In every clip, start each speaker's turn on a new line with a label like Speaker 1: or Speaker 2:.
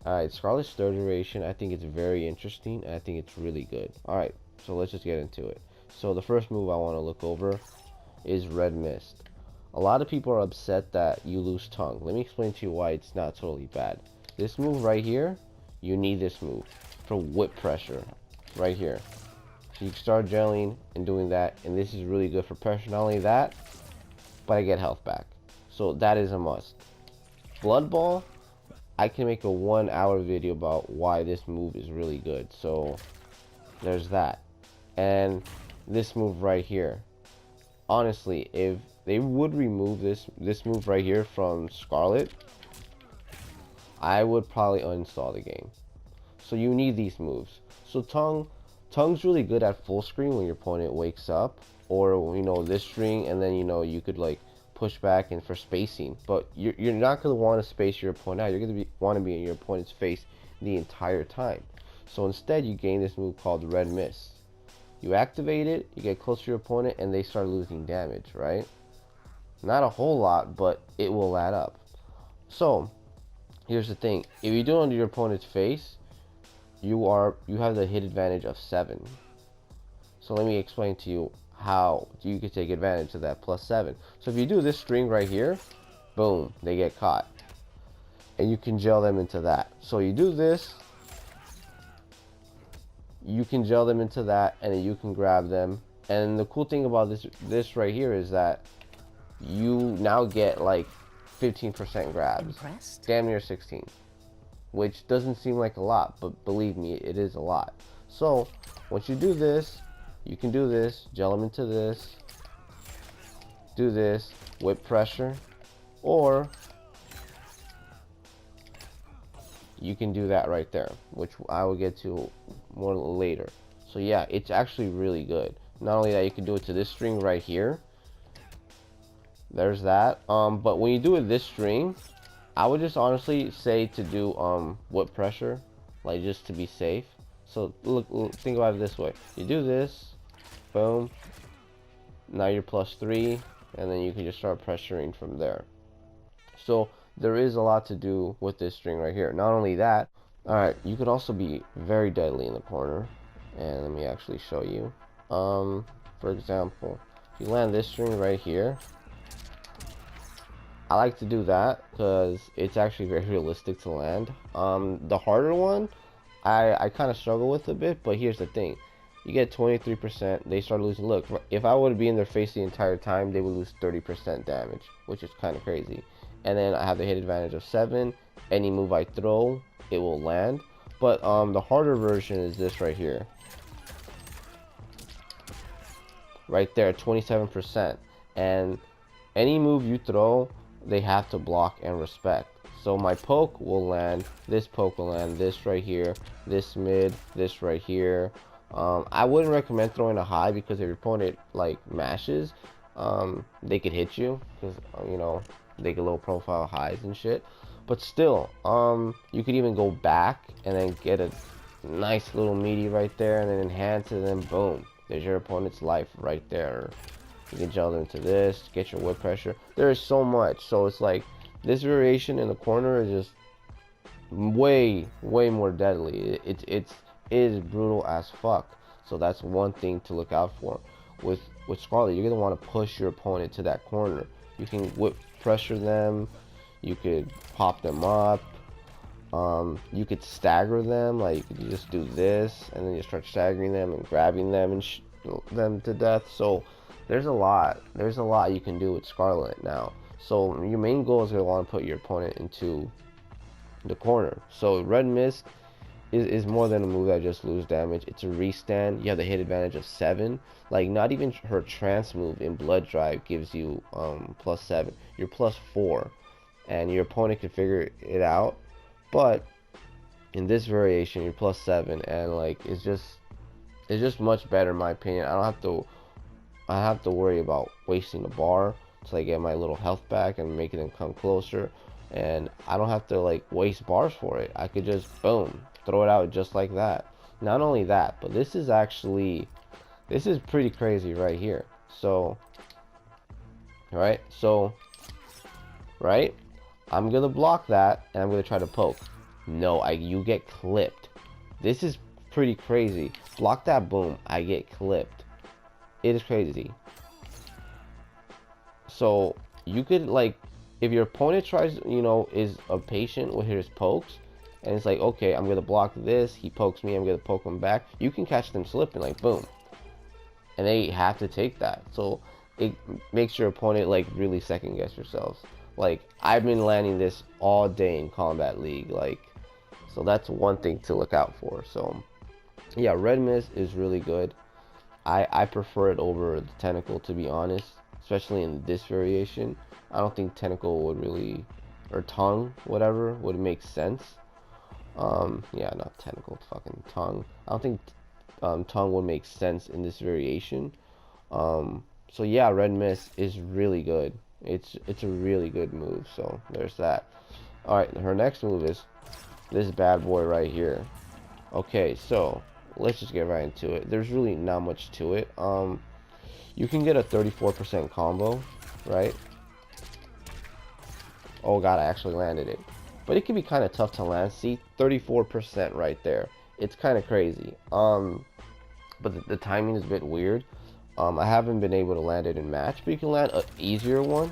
Speaker 1: Alright, Scarlet's third variation, I think it's very interesting, and I think it's really good. Alright, so let's just get into it. So the first move I want to look over is Red Mist. A lot of people are upset that you lose tongue. Let me explain to you why it's not totally bad. This move right here, you need this move for whip pressure, right here. So you can start gelling and doing that, and this is really good for pressure. Not only that, but I get health back. So that is a must. Blood Ball, I can make a 1-hour video about why this move is really good. So there's that. And this move right here. Honestly, if they would remove this move right here from Skarlet, I would probably uninstall the game. So you need these moves. So tongue's really good at full screen when your opponent wakes up, or you know, this string, and then you know, you could like push back and for spacing, but you're not going to want to space your opponent out. You're going to want to be in your opponent's face the entire time. So instead you gain this move called Red Mist. You activate it, you get close to your opponent, and they start losing damage, right? Not a whole lot, but it will add up. So here's the thing, if you do it under your opponent's face, you have the hit advantage of 7. So let me explain to you how you can take advantage of that +7. So if you do this string right here, boom, they get caught, and you can gel them into that. So you do this, you can gel them into that, and then you can grab them. And the cool thing about this right here is that you now get like 15% grabs.
Speaker 2: Impressed?
Speaker 1: Damn near 16, which doesn't seem like a lot, but believe me, it is a lot. So once you do this, you can do this, gel them into this, do this, whip pressure, or you can do that right there, which I will get to more later. So yeah, it's actually really good. Not only that, you can do it to this string right here. There's that. But when you do it this string, I would just honestly say to do whip pressure, like just to be safe. So look, think about it this way. You do this, boom. Now you're +3, and then you can just start pressuring from there. So there is a lot to do with this string right here. Not only that, alright, you could also be very deadly in the corner. And let me actually show you. For example, if you land this string right here, I like to do that because it's actually very realistic to land. The harder one, I kind of struggle with a bit, but here's the thing. You get 23%, they start losing. Look, if I would be in their face the entire time, they would lose 30% damage, which is kind of crazy. And then I have the hit advantage of 7. Any move I throw, it will land. But the harder version is this right here. Right there, 27%. And any move you throw, they have to block and respect. So my poke will land, this poke will land, this right here, this mid, this right here. I wouldn't recommend throwing a high, because if your opponent like mashes, they could hit you, because you know, they get low profile highs and shit. But still, you could even go back and then get a nice little meaty right there, and then enhance it, and then boom, there's your opponent's life right there. You can gel them into this, get your whip pressure. There is so much. So it's like this variation in the corner is just way more deadly. It is brutal as fuck. So that's one thing to look out for. With Skarlet, you're gonna want to push your opponent to that corner. You can whip pressure them. You could pop them up. You could stagger them. Like you just do this, and then you start staggering them and grabbing them and them to death. So there's a lot you can do with Skarlet now. So your main goal is going to want to put your opponent into the corner. So Red Mist is more than a move that just lose damage. It's a restand. You have the hit advantage of 7. Like not even her trance move in Blood Drive gives you +7. You're +4, and your opponent can figure it out. But in this variation, you're +7, and like it's just much better in my opinion. I have to worry about wasting a bar till I get my little health back and making them come closer, and I don't have to like waste bars for it. I could just boom, throw it out just like that. Not only that, but this is pretty crazy right here. So right, I'm gonna block that, and I'm gonna try to poke. No, you get clipped. This is pretty crazy. Block that, boom, I get clipped. It is crazy. So you could, like, if your opponent tries, you know, is a patient with his pokes, and it's like, okay, I'm gonna block this, he pokes me, I'm gonna poke him back, you can catch them slipping, like, boom, and they have to take that. So it makes your opponent, like, really second guess yourselves. Like, I've been landing this all day in Combat League, like, so that's one thing to look out for. So yeah, red mist is really good. I prefer it over the tentacle, to be honest, especially in this variation. I don't think tentacle would really, or tongue, whatever, would make sense. Yeah, not tentacle, fucking tongue. I don't think tongue would make sense in this variation. So yeah, red mist is really good. It's a really good move. So there's that. All right, her next move is this bad boy right here. Okay, so let's just get right into it. There's really not much to it. You can get a 34% combo, right? Oh god, I actually landed it. But it can be kind of tough to land. See, 34% right there. It's kind of crazy. But the timing is a bit weird. I haven't been able to land it in match, but you can land an easier one.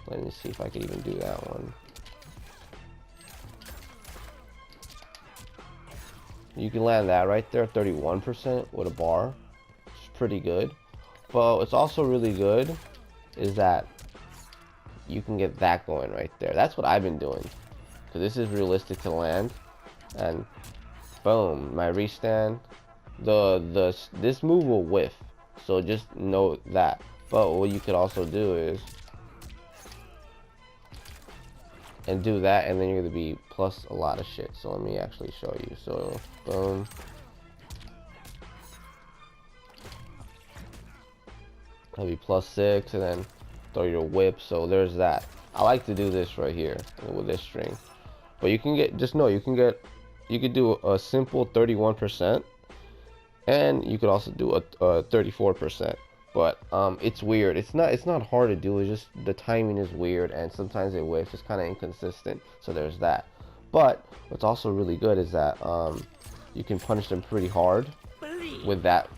Speaker 1: Let me see if I can even do that one. You can land that right there, 31% with a bar. It's pretty good. But what's also really good is that you can get that going right there. That's what I've been doing, because this is realistic to land. And boom, my restand. This move will whiff, so just know that. But what you could also do is and do that, and then you're gonna be plus a lot of shit. So let me actually show you. So boom, that'll be +6, and then throw your whip. So there's that. I like to do this right here with this string, but you can get, just know you can do a simple 31%, and you could also do a 34%. But it's weird. It's not hard to do. It's just the timing is weird, and sometimes it whiffs. It's kind of inconsistent. So there's that. But what's also really good is that you can punish them pretty hard with that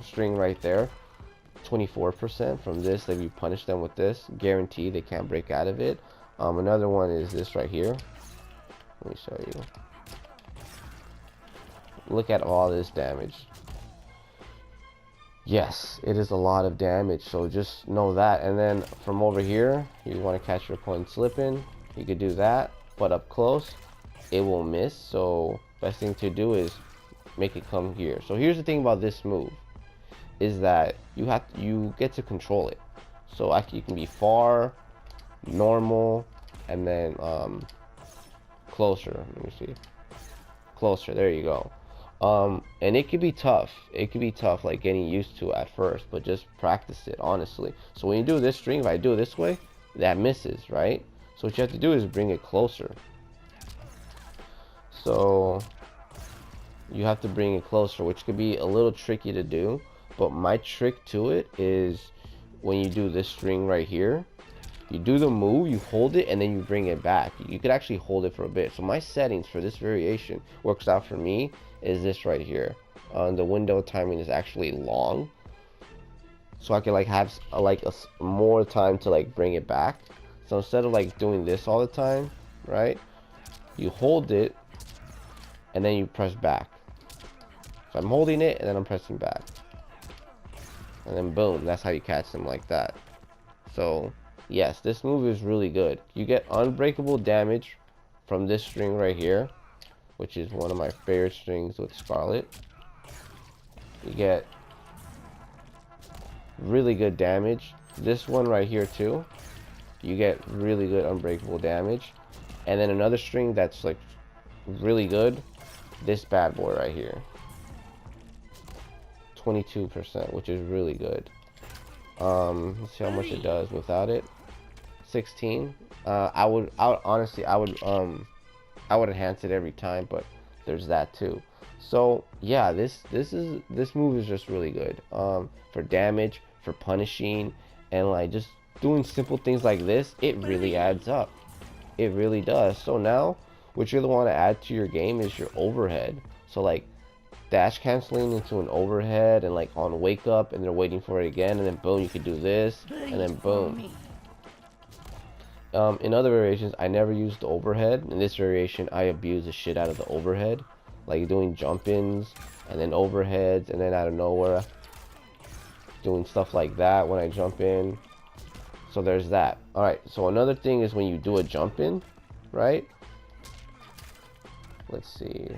Speaker 1: string right there. 24% from this. If you punish them with this, guaranteed they can't break out of it. Another one is this right here. Let me show you. Look at all this damage. Yes, it is a lot of damage, so just know that. And then from over here, you want to catch your opponent slipping, you could do that, but up close it will miss. So best thing to do is make it come here. So here's the thing about this move, is that you get to control it. So you can be far, normal, and then closer. Let me see, closer, there you go. And it could be tough. It could be tough, like getting used to it at first, but just practice it, honestly. So when you do this string, if I do it this way, that misses, right? So what you have to do is bring it closer. So you have to bring it closer, which could be a little tricky to do. But my trick to it is when you do this string right here, you do the move, you hold it, and then you bring it back. You could actually hold it for a bit. So my settings for this variation works out for me is this right here. The window timing is actually long, so I can like have more time to like bring it back. So instead of like doing this all the time, right, you hold it and then you press back. So I'm holding it and then I'm pressing back, and then boom, that's how you catch them, like that. So yes, this move is really good. You get unbreakable damage from this string right here, which is one of my favorite strings with Skarlet. You get really good damage. This one right here too, you get really good unbreakable damage. And then another string that's like really good, this bad boy right here, 22%, which is really good. Let's see how much it does without it. 16. I would honestly, I would enhance it every time, but there's that too. So yeah, this move is just really good for damage, for punishing, and like just doing simple things like this. It really adds up. It really does. So now what you'll want to add to your game is your overhead. So like dash canceling into an overhead, and like on wake up and they're waiting for it again, and then boom, you could do this, and then boom. In other variations, I never used the overhead. In this variation, I abuse the shit out of the overhead, like doing jump-ins and then overheads, and then out of nowhere doing stuff like that when I jump in. So there's that. Alright, so another thing is when you do a jump in, right? Let's see.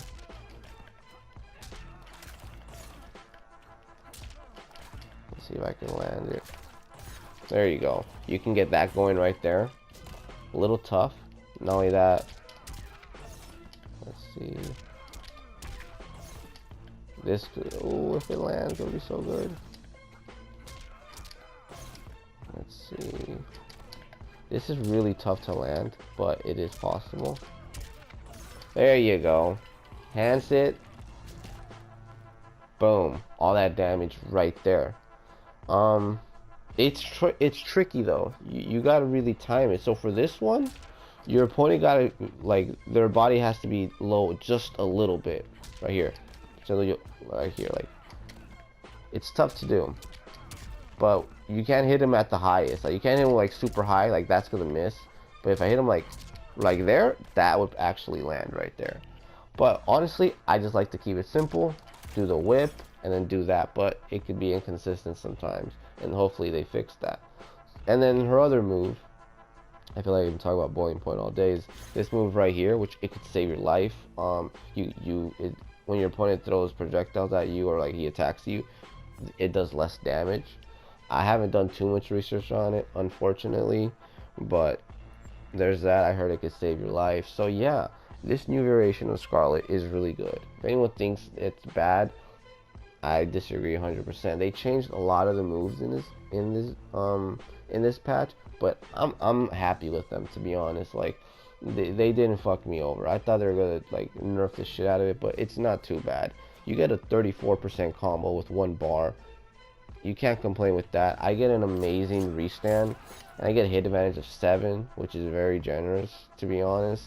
Speaker 1: Let's see if I can land it. There you go. You can get that going right there. A little tough. Not only that. Let's see. This could, oh, if it lands, it'll be so good. Let's see. This is really tough to land, but it is possible. There you go. Hands it. Boom. All that damage right there. It's tricky though. You gotta really time it. So for this one, your opponent gotta, like, their body has to be low just a little bit. Right here. So right here, like, it's tough to do. But you can't hit him at the highest. Like, you can't hit him like super high, like that's gonna miss. But if I hit him like there, that would actually land right there. But honestly, I just like to keep it simple. Do the whip and then do that. But it could be inconsistent sometimes, and hopefully they fix that. And then her other move, I feel like I can talk about boiling point all day, is this move right here, which it could save your life. When your opponent throws projectiles at you, or like he attacks you, it does less damage. I haven't done too much research on it, unfortunately, but there's that. I heard it could save your life. So yeah, this new variation of Skarlet is really good. If anyone thinks it's bad, I disagree 100%. They changed a lot of the moves in this patch, but I'm happy with them, to be honest. Like, they didn't fuck me over. I thought they were gonna like nerf the shit out of it, but it's not too bad. You get a 34% combo with one bar. You can't complain with that. I get an amazing restand, and I get a hit advantage of 7, which is very generous, to be honest.